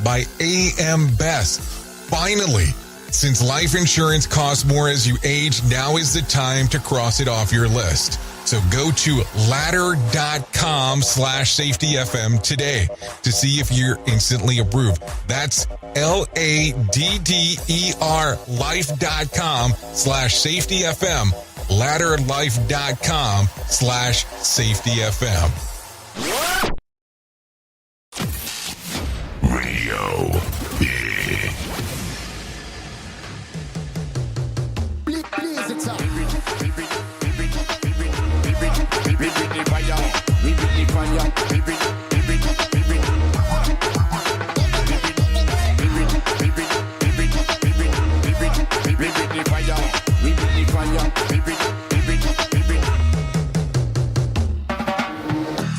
by AM Best. Finally, since life insurance costs more as you age, now is the time to cross it off your list. So go to ladder.com/safetyfm today to see if you're instantly approved. That's LADDER life.com/safetyfm. Ladderlife.com/safetyfm. Radio Big.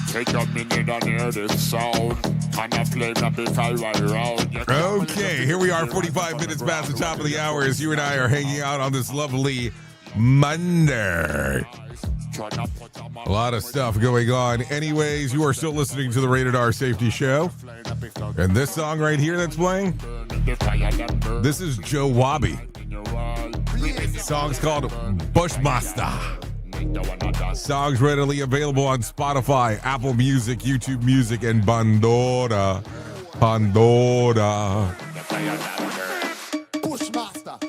Take a minute and hear this sound. And a flame that be fire around. Okay, here we are, 45 minutes past the top of the hour as you and I are hanging out on this lovely Monday. A lot of stuff going on. Anyways, you are still listening to the Rated R Safety Show. And this song right here that's playing, this is Joe Wabi. The song's called Bushmaster. Songs readily available on Spotify, Apple Music, YouTube Music, and Pandora.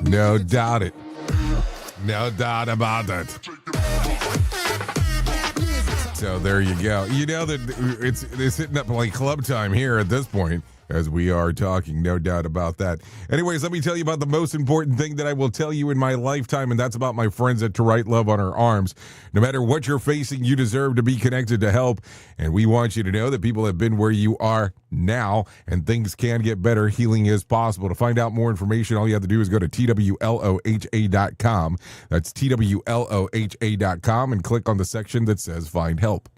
No doubt it. No doubt about it. So there you go. You know that it's hitting up like club time here at this point as we are talking, no doubt about that. Anyways, let me tell you about the most important thing that I will tell you in my lifetime, and that's about my friends at To Write Love on Her Arms. No matter what you're facing, you deserve to be connected to help, and we want you to know that people have been where you are now, and things can get better. Healing is possible. To find out more information, all you have to do is go to TWLOHA.com. That's TWLOHA.com, and click on the section that says Find Help.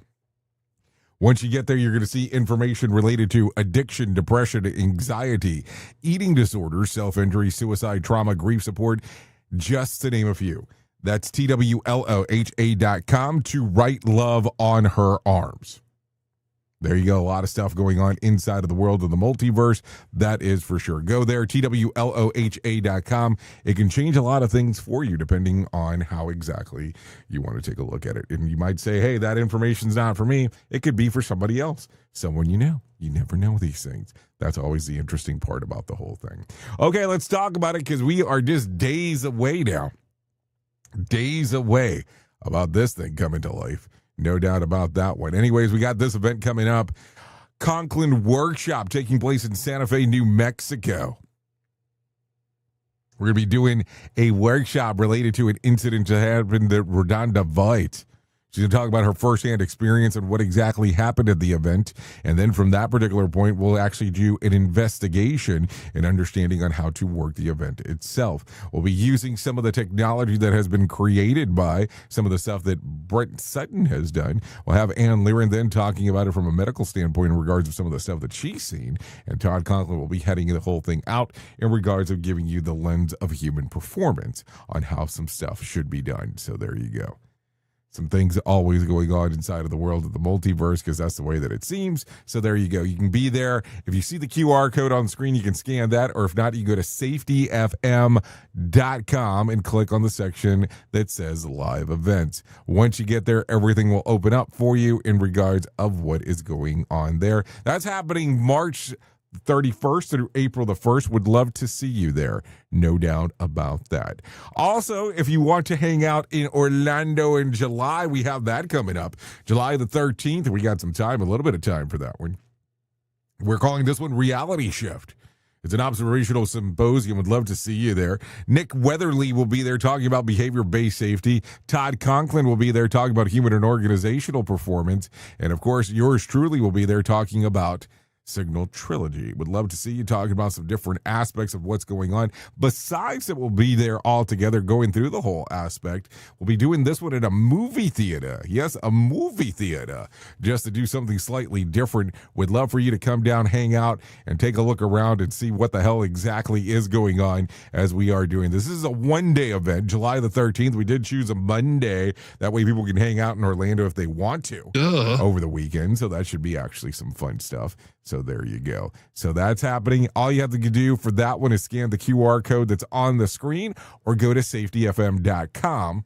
Once you get there, you're going to see information related to addiction, depression, anxiety, eating disorders, self-injury, suicide, trauma, grief support, just to name a few. That's TWLOHA.com, To Write Love on Her Arms. There you go. A lot of stuff going on inside of the world of the multiverse. That is for sure. Go there, TWLOHA.com. It can change a lot of things for you depending on how exactly you want to take a look at it. And you might say, hey, that information's not for me. It could be for somebody else, someone you know. You never know these things. That's always the interesting part about the whole thing. Okay, let's talk about it because we are just days away now. Days away about this thing coming to life. No doubt about that one. Anyways, we got this event coming up. Conklin Workshop taking place in Santa Fe, New Mexico. We're going to be doing a workshop related to an incident that happened at Redonda Vite. She's going to talk about her firsthand experience and what exactly happened at the event. And then from that particular point, we'll actually do an investigation and understanding on how to work the event itself. We'll be using some of the technology that has been created by some of the stuff that Brent Sutton has done. We'll have Ann Liren then talking about it from a medical standpoint in regards to some of the stuff that she's seen. And Todd Conklin will be heading the whole thing out in regards of giving you the lens of human performance on how some stuff should be done. So there you go. Some things always going on inside of the world of the multiverse because that's the way that it seems. So there you go. You can be there. If you see the QR code on the screen, you can scan that. Or if not, you go to safetyfm.com and click on the section that says live events. Once you get there, everything will open up for you in regards of what is going on there. That's happening March 31st through April the 1st. Would love to see you there. No doubt about that. Also, if you want to hang out in Orlando in July, we have that coming up. July the 13th. We got some time, a little bit of time for that one. We're calling this one Reality Shift. It's an observational symposium. Would love to see you there. Nick Weatherly will be there talking about behavior-based safety. Todd Conklin will be there talking about human and organizational performance. And, of course, yours truly will be there talking about Signal Trilogy. Would love to see you talking about some different aspects of what's going on. Besides that, we'll be there all together going through the whole aspect. We'll be doing this one at a movie theater. Yes, a movie theater, just to do something slightly different. Would love for you to come down, hang out, and take a look around and see what the hell exactly is going on as we are doing this. This is a one-day event, July the 13th. We did choose a Monday. That way people can hang out in Orlando if they want to over the weekend. So that should be actually some fun stuff. So there you go. So that's happening. All you have to do for that one is scan the QR code that's on the screen or go to safetyfm.com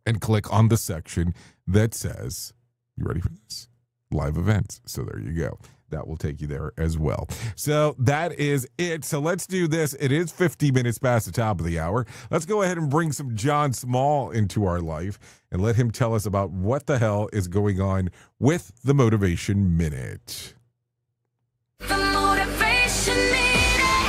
and click on the section that says, you ready for this? Live events. So there you go. That will take you there as well. So that is it. So let's do this. It is 50 minutes past the top of the hour. Let's go ahead and bring some John Small into our life and let him tell us about what the hell is going on with the Motivation Minute.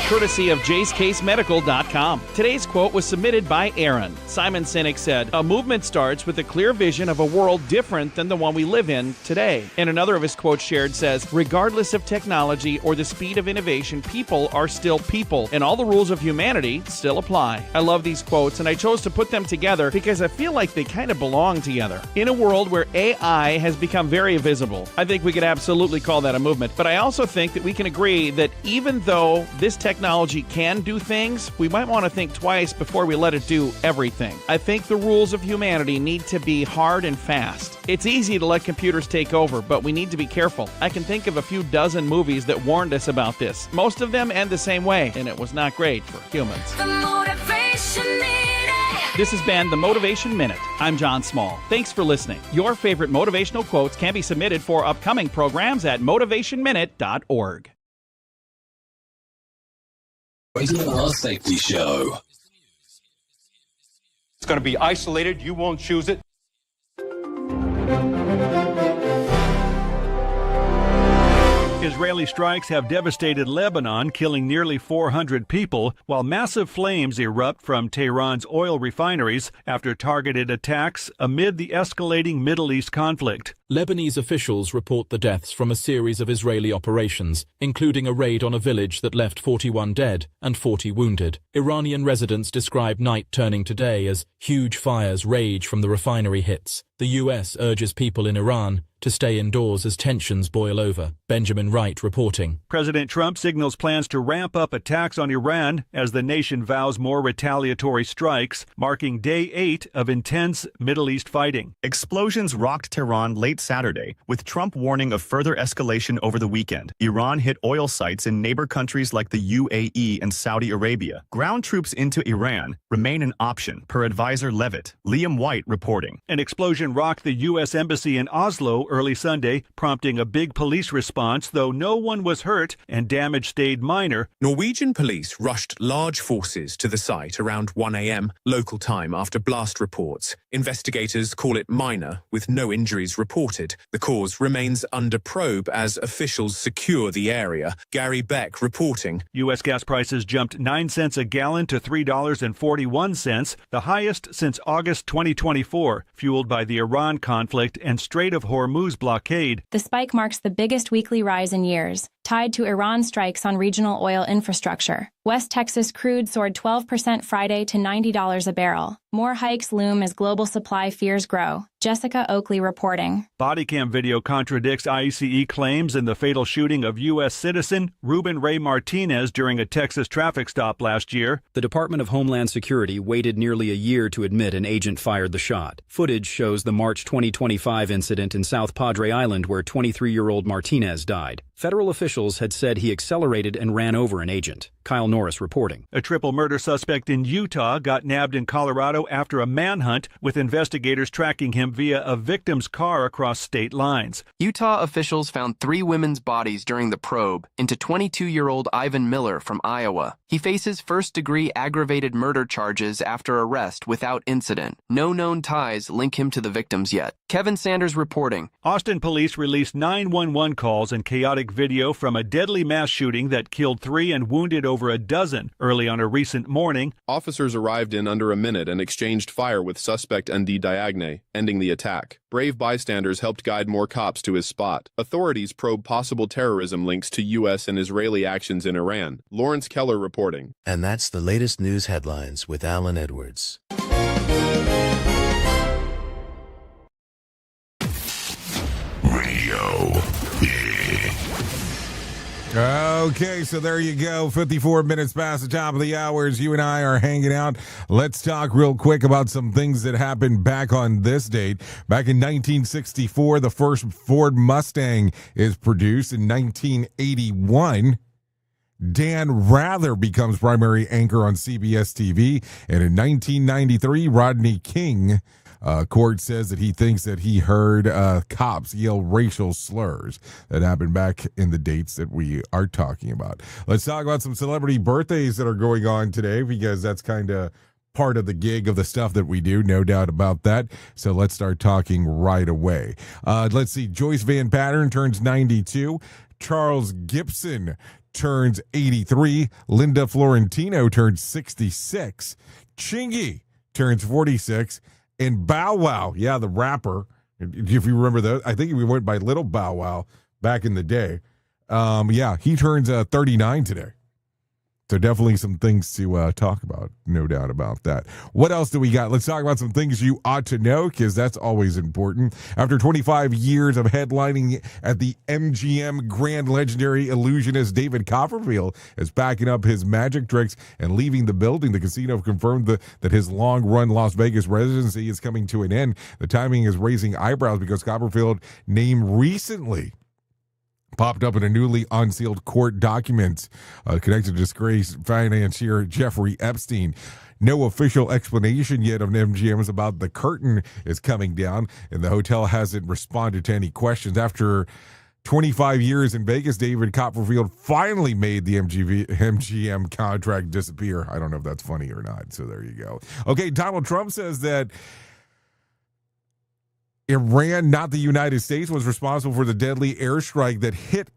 Courtesy of JaceCaseMedical.com. Today's quote was submitted by Aaron. Simon Sinek said, "A movement starts with a clear vision of a world different than the one we live in today." And another of his quotes shared says, "Regardless of technology or the speed of innovation, people are still people, and all the rules of humanity still apply." I love these quotes, and I chose to put them together because I feel like they kind of belong together. In a world where AI has become very visible, I think we could absolutely call that a movement. But I also think that we can agree that even though this technology can do things, we might want to think twice before we let it do everything. I think the rules of humanity need to be hard and fast. It's easy to let computers take over, but we need to be careful. I can think of a few dozen movies that warned us about this. Most of them end the same way, and it was not great for humans. This has been the Motivation Minute. I'm John Small. Thanks for listening. Your favorite motivational quotes can be submitted for upcoming programs at motivationminute.org. Rated R Safety Show. It's going to be isolated. You won't choose it. Israeli strikes have devastated Lebanon, killing nearly 400 people, while massive flames erupt from Tehran's oil refineries after targeted attacks amid the escalating Middle East conflict. Lebanese officials report the deaths from a series of Israeli operations, including a raid on a village that left 41 dead and 40 wounded. Iranian residents describe night turning to day as huge fires rage from the refinery hits. The U.S. urges people in Iran to stay indoors as tensions boil over. Benjamin Wright reporting. President Trump signals plans to ramp up attacks on Iran as the nation vows more retaliatory strikes, marking day 8 of intense Middle East fighting. Explosions rocked Tehran late Saturday, with Trump warning of further escalation over the weekend. Iran hit oil sites in neighbor countries like the UAE and Saudi Arabia. Ground troops into Iran remain an option, per advisor Levitt. Liam White reporting. An explosion rocked the U.S. Embassy in Oslo early Sunday, prompting a big police response, though no one was hurt and damage stayed minor. Norwegian police rushed large forces to the site around 1 a.m. local time after blast reports. Investigators call it minor, with no injuries reported. The cause remains under probe as officials secure the area. Gary Beck reporting. U.S. gas prices jumped 9 cents a gallon to $3.41, the highest since August 2024, fueled by the Iran conflict and Strait of Hormuz blockade. The spike marks the biggest weekly rise in years, tied to Iran strikes on regional oil infrastructure. West Texas crude soared 12% Friday to $90 a barrel. More hikes loom as global supply fears grow. Jessica Oakley reporting. Body cam video contradicts ICE claims in the fatal shooting of U.S. citizen Ruben Ray Martinez during a Texas traffic stop last year. The Department of Homeland Security waited nearly a year to admit an agent fired the shot. Footage shows the March 2025 incident in South Padre Island where 23-year-old Martinez died. Federal officials had said he accelerated and ran over an agent. Kyle Norris reporting. A triple murder suspect in Utah got nabbed in Colorado after a manhunt, with investigators tracking him him via a victim's car across state lines. Utah officials found 3 women's bodies during the probe into 22-year-old Ivan Miller from Iowa. He faces first-degree aggravated murder charges after arrest without incident. No known ties link him to the victims yet. Kevin Sanders reporting. Austin police released 911 calls and chaotic video from a deadly mass shooting that killed 3 and wounded over a dozen early on a recent morning. Officers arrived in under a minute and exchanged fire with suspect Ndi Diagne, ending the attack. Brave bystanders helped guide more cops to his spot. Authorities probe possible terrorism links to U.S. and Israeli actions in Iran. Lawrence Keller reporting. And that's the latest news headlines with Alan Edwards. Radio Big. Okay, so there you go. 54 minutes past the top of the hour as you and I are hanging out. Let's talk real quick about some things that happened back on this date. Back in 1964, the first Ford Mustang is produced. In 1981, Dan Rather becomes primary anchor on CBS TV. And in 1993, Rodney King, court says that he thinks that he heard cops yell racial slurs. That happened back in the dates that we are talking about. Let's talk about some celebrity birthdays that are going on today, because that's kind of part of the gig of the stuff that we do, no doubt about that. So let's start talking right away. Let's see. Joyce Van Pattern turns 92. Charles Gibson turns 83. Linda Florentino turns 66. Chingy turns 46. And Bow Wow, yeah, the rapper, if you remember that, I think we went by Little Bow Wow back in the day. Yeah, he turns 39 today. So definitely some things to talk about, no doubt about that. What else do we got? Let's talk about some things you ought to know, because that's always important. After 25 years of headlining at the MGM, Grand legendary illusionist David Copperfield is backing up his magic tricks and leaving the building. The casino confirmed that his long-run Las Vegas residency is coming to an end. The timing is raising eyebrows because Copperfield name recently popped up in a newly unsealed court document connected to disgraced financier Jeffrey Epstein. No official explanation yet of MGM's about the curtain is coming down, and the hotel hasn't responded to any questions. After 25 years in Vegas, David Copperfield finally made the MGM contract disappear. I don't know if that's funny or not, so there you go. Okay, Donald Trump says that Iran, not the United States, was responsible for the deadly airstrike that hit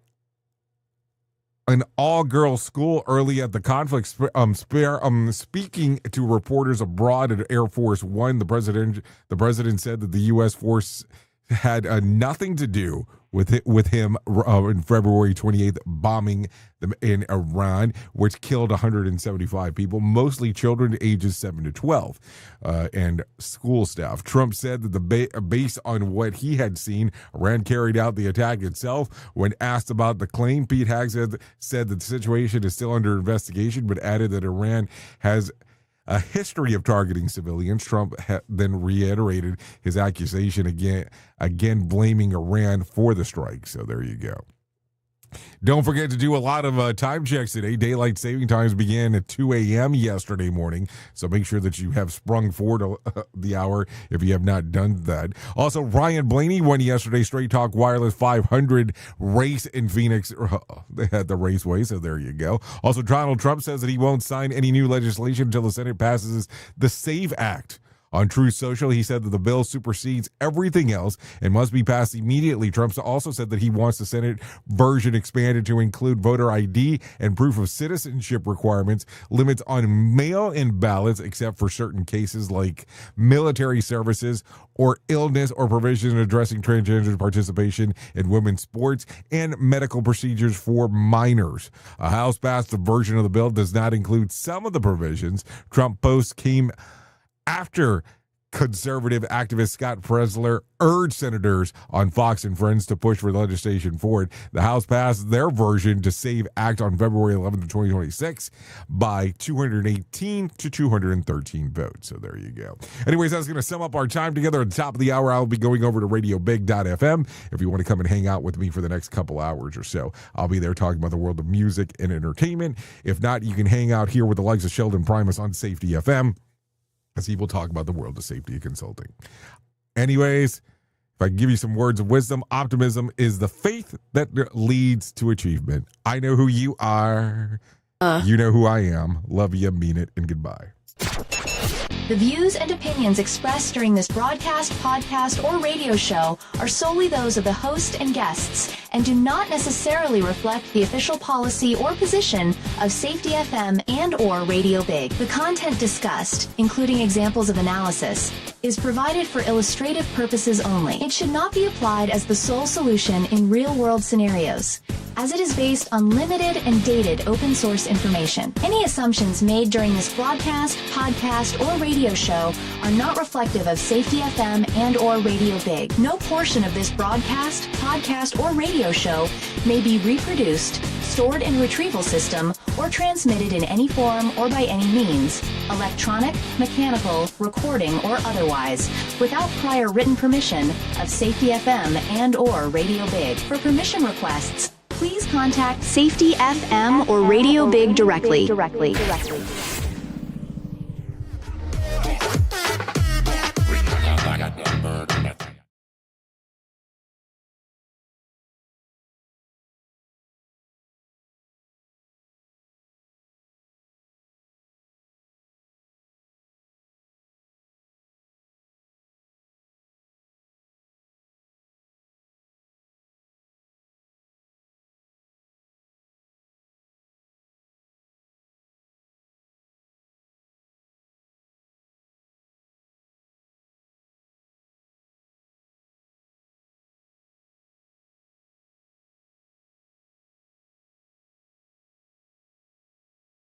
an all-girls school early at the conflict. Speaking to reporters abroad at Air Force One, the president said that the U.S. force had nothing to do with him in February 28th bombing them in Iran, which killed 175 people, mostly children ages 7 to 12, and school staff. Trump said that based on what he had seen, Iran carried out the attack itself. When asked about the claim, Pete Hegseth said that the situation is still under investigation, but added that Iran has a history of targeting civilians. Trump then reiterated his accusation again blaming Iran for the strike. So there you go. Don't forget to do a lot of time checks today. Daylight saving times began at 2 a.m. yesterday morning, so make sure that you have sprung forward the hour if you have not done that. Also, Ryan Blaney won yesterday Straight Talk Wireless 500 race in Phoenix. They had the raceway, so there you go. Also, Donald Trump says that he won't sign any new legislation until the Senate passes the SAVE Act. On Truth Social, he said that the bill supersedes everything else and must be passed immediately. Trump also said that he wants the Senate version expanded to include voter ID and proof of citizenship requirements, limits on mail-in ballots except for certain cases like military services or illness, or provisions addressing transgender participation in women's sports, and medical procedures for minors. A House passed version of the bill does not include some of the provisions. Trump posts came after conservative activist Scott Presler urged senators on Fox and Friends to push for legislation forward. The House passed their version to SAVE Act on February 11th, 2026 by 218 to 213 votes. So there you go. Anyways, that's going to sum up our time together. At the top of the hour, I'll be going over to radiobig.fm if you want to come and hang out with me for the next couple hours or so. I'll be there talking about the world of music and entertainment. If not, you can hang out here with the likes of Sheldon Primus on Safety FM, as he will talk about the world of safety consulting. Anyways, if I can give you some words of wisdom, optimism is the faith that leads to achievement. I know who you are. You know who I am. Love you, mean it, and goodbye. The views and opinions expressed during this broadcast, podcast, or radio show are solely those of the host and guests and do not necessarily reflect the official policy or position of Safety FM and or Radio Big. The content discussed, including examples of analysis, is provided for illustrative purposes only. It should not be applied as the sole solution in real-world scenarios, as it is based on limited and dated open source information. Any assumptions made during this broadcast, podcast, or radio show are not reflective of Safety FM and or Radio Big. No portion of this broadcast, podcast, or radio show may be reproduced, stored in retrieval system, or transmitted in any form or by any means, electronic, mechanical, recording, or otherwise, without prior written permission of Safety FM and or Radio Big. For permission requests, please contact Safety FM or Radio Big directly.